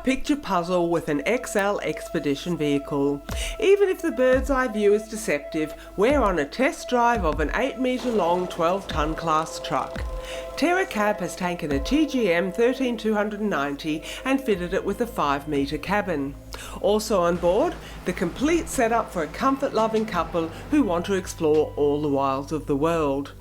picture puzzle with an XL Expedition vehicle. Even if the bird's eye view is deceptive, we're on a test drive of an 8 metre long 12-tonne class truck. TerraCab has taken a TGM 13290 and fitted it with a 5 metre cabin. Also on board, the complete setup for a comfort-loving couple who want to explore all the wilds of the world.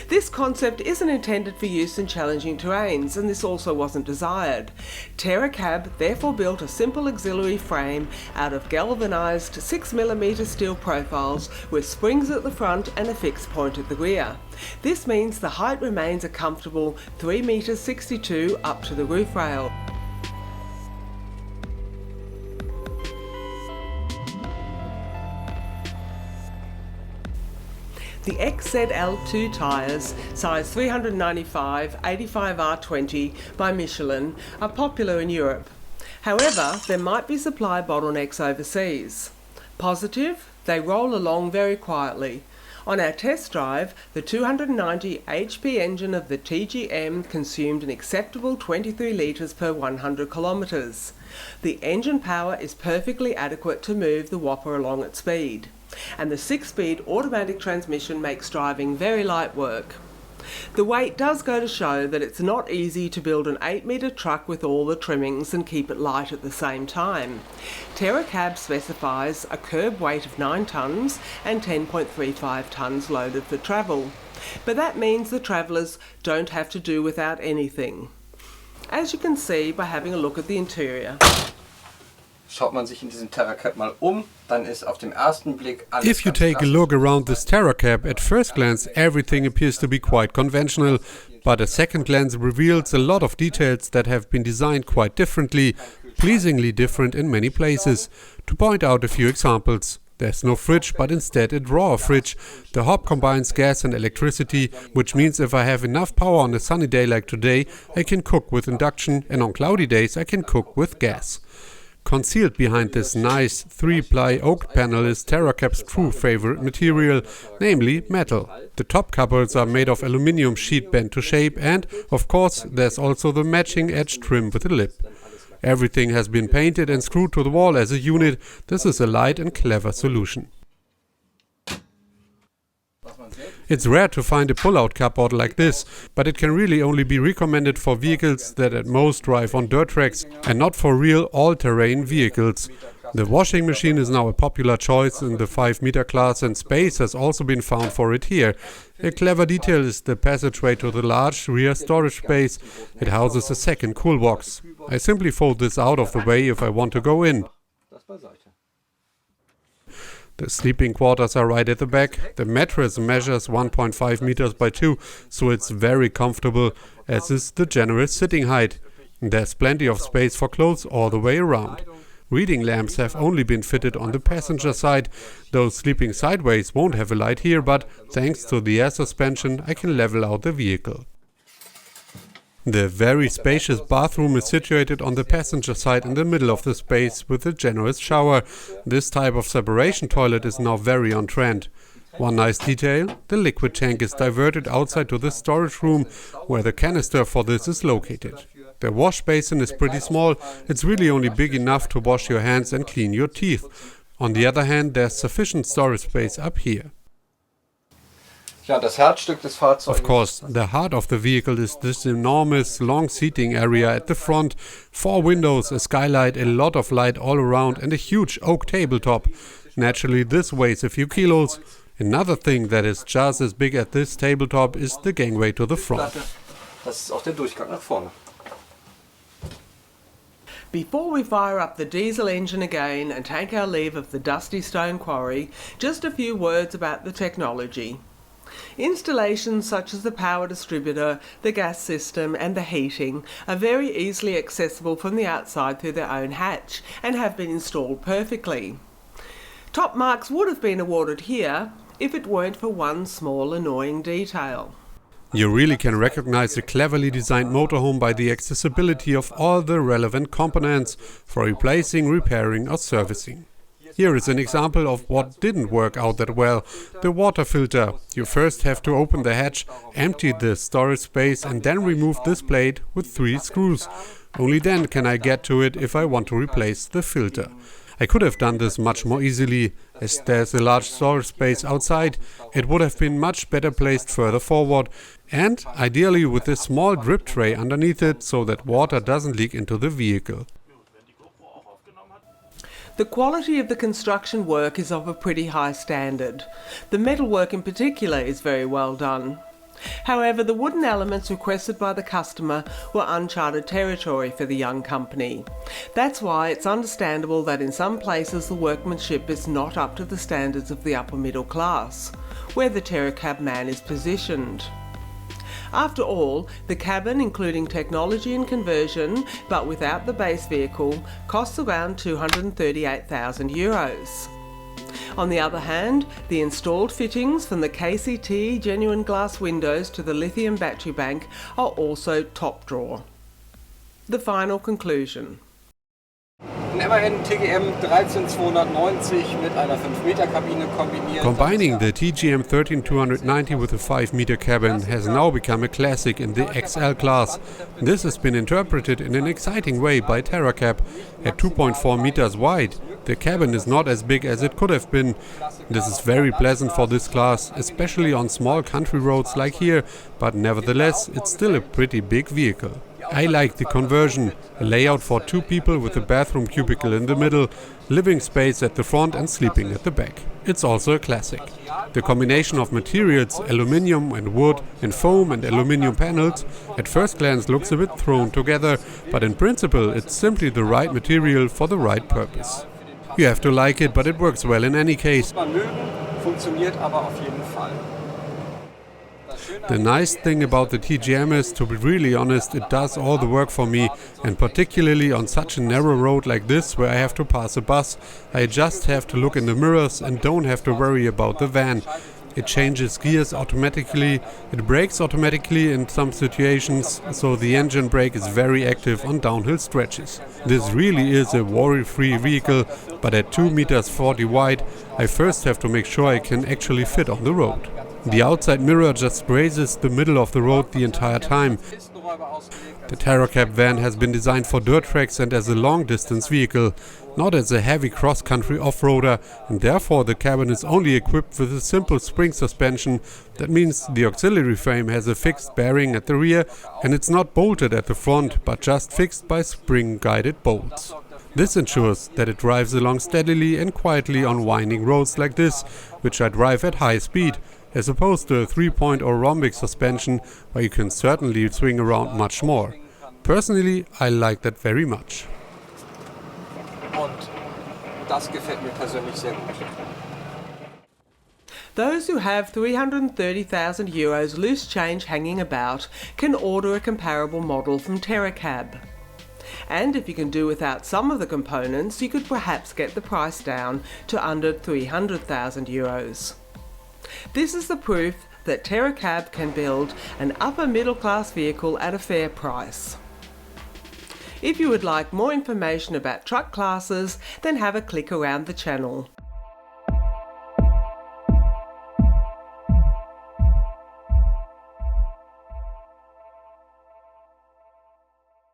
This concept isn't intended for use in challenging terrains, and this also wasn't desired. TerraCab therefore built a simple auxiliary frame out of galvanised 6mm steel profiles with springs at the front and a fixed point at the rear. This means the height remains a comfortable 3.62 meters up to the roof rail. The XZL2 tyres, size 395 85R20 by Michelin, are popular in Europe. However, there might be supply bottlenecks overseas. Positive, they roll along very quietly. On our test drive, the 290 HP engine of the TGM consumed an acceptable 23 litres per 100 kilometres. The engine power is perfectly adequate to move the Whopper along at speed, and the 6-speed automatic transmission makes driving very light work. The weight does go to show that it's not easy to build an 8-metre truck with all the trimmings and keep it light at the same time. TerraCab specifies a curb weight of 9 tonnes and 10.35 tonnes loaded for travel, but that means the travellers don't have to do without anything, as you can see by having a look at the interior. Schaut man sich in diesem TerraCab mal dann ist auf dem ersten Blick alles. If you take a look around this TerraCab, at first glance everything appears to be quite conventional, but a second glance reveals a lot of details that have been designed quite differently, pleasingly different in many places. To point out a few examples. There's no fridge, but instead a drawer fridge. The hob combines gas and electricity, which means if I have enough power on a sunny day like today, I can cook with induction, and on cloudy days I can cook with gas. Concealed behind this nice 3-ply oak panel is TerraCab's true favorite material, namely metal. The top cupboards are made of aluminium sheet bent to shape, and, of course, there's also the matching edge trim with a lip. Everything has been painted and screwed to the wall as a unit. This is a light and clever solution. It's rare to find a pull-out cupboard like this, but it can really only be recommended for vehicles that at most drive on dirt tracks and not for real all-terrain vehicles. The washing machine is now a popular choice in the 5-meter class, and space has also been found for it here. A clever detail is the passageway to the large rear storage space. It houses a second cool box. I simply fold this out of the way if I want to go in. The sleeping quarters are right at the back. The mattress measures 1.5 meters by 2, so it's very comfortable, as is the generous sitting height. There's plenty of space for clothes all the way around. Reading lamps have only been fitted on the passenger side. Those sleeping sideways won't have a light here, but thanks to the air suspension I can level out the vehicle. The very spacious bathroom is situated on the passenger side in the middle of the space with a generous shower. This type of separation toilet is now very on trend. One nice detail, the liquid tank is diverted outside to the storage room, where the canister for this is located. The wash basin is pretty small, it's really only big enough to wash your hands and clean your teeth. On the other hand, there's sufficient storage space up here. Of course, the heart of the vehicle is this enormous long seating area at the front. 4 windows, a skylight, a lot of light all around, and a huge oak tabletop. Naturally, this weighs a few kilos. Another thing that is just as big as this tabletop is the gangway to the front. Before we fire up the diesel engine again and take our leave of the dusty stone quarry, just a few words about the technology. Installations such as the power distributor, the gas system and the heating are very easily accessible from the outside through their own hatch and have been installed perfectly. Top marks would have been awarded here if it weren't for one small annoying detail. You really can recognize a cleverly designed motorhome by the accessibility of all the relevant components for replacing, repairing or servicing. Here is an example of what didn't work out that well. The water filter. You first have to open the hatch, empty the storage space and then remove this plate with 3 screws. Only then can I get to it if I want to replace the filter. I could have done this much more easily, as there's a large storage space outside. It would have been much better placed further forward, and ideally with a small drip tray underneath it so that water doesn't leak into the vehicle. The quality of the construction work is of a pretty high standard. The metalwork in particular is very well done. However, the wooden elements requested by the customer were uncharted territory for the young company. That's why it's understandable that in some places the workmanship is not up to the standards of the upper middle class, where the TerraCab man is positioned. After all, the cabin, including technology and conversion, but without the base vehicle, costs around €238,000. On the other hand, the installed fittings from the KCT genuine glass windows to the lithium battery bank are also top drawer. The final conclusion. Ein immerhin TGM 13290 mit einer 5-Meter Kabine kombiniert. Combining the TGM 13290 with a 5-meter cabin has now become a classic in the XL class. This has been interpreted in an exciting way by TerraCab. At 2.4 meters wide, the cabin is not as big as it could have been. This is very pleasant for this class, especially on small country roads like here, but nevertheless it's still a pretty big vehicle. I like the conversion, a layout for 2 people with a bathroom cubicle in the middle, living space at the front and sleeping at the back. It's also a classic. The combination of materials, aluminium and wood, and foam and aluminium panels, at first glance looks a bit thrown together, but in principle it's simply the right material for the right purpose. You have to like it, but it works well in any case. Funktioniert aber auf jeden Fall. The nice thing about the TGM is, to be really honest, it does all the work for me, and particularly on such a narrow road like this where I have to pass a bus, I just have to look in the mirrors and don't have to worry about the van. It changes gears automatically, it brakes automatically in some situations, so the engine brake is very active on downhill stretches. This really is a worry-free vehicle, but at 2 meters 40 wide, I first have to make sure I can actually fit on the road. The outside mirror just grazes the middle of the road the entire time. The TerraCab van has been designed for dirt tracks and as a long-distance vehicle, not as a heavy cross-country off-roader, and therefore the cabin is only equipped with a simple spring suspension. That means the auxiliary frame has a fixed bearing at the rear and it's not bolted at the front, but just fixed by spring-guided bolts. This ensures that it drives along steadily and quietly on winding roads like this, which I drive at high speed, as opposed to a 3-point or rhombic suspension where you can certainly swing around much more. Personally, I like that very much. Und das gefällt mir persönlich sehr gut. Those who have €330,000 loose change hanging about can order a comparable model from TerraCab. And if you can do without some of the components, you could perhaps get the price down to under €300,000. This is the proof that TerraCab can build an upper middle class vehicle at a fair price. If you would like more information about truck classes, then have a click around the channel.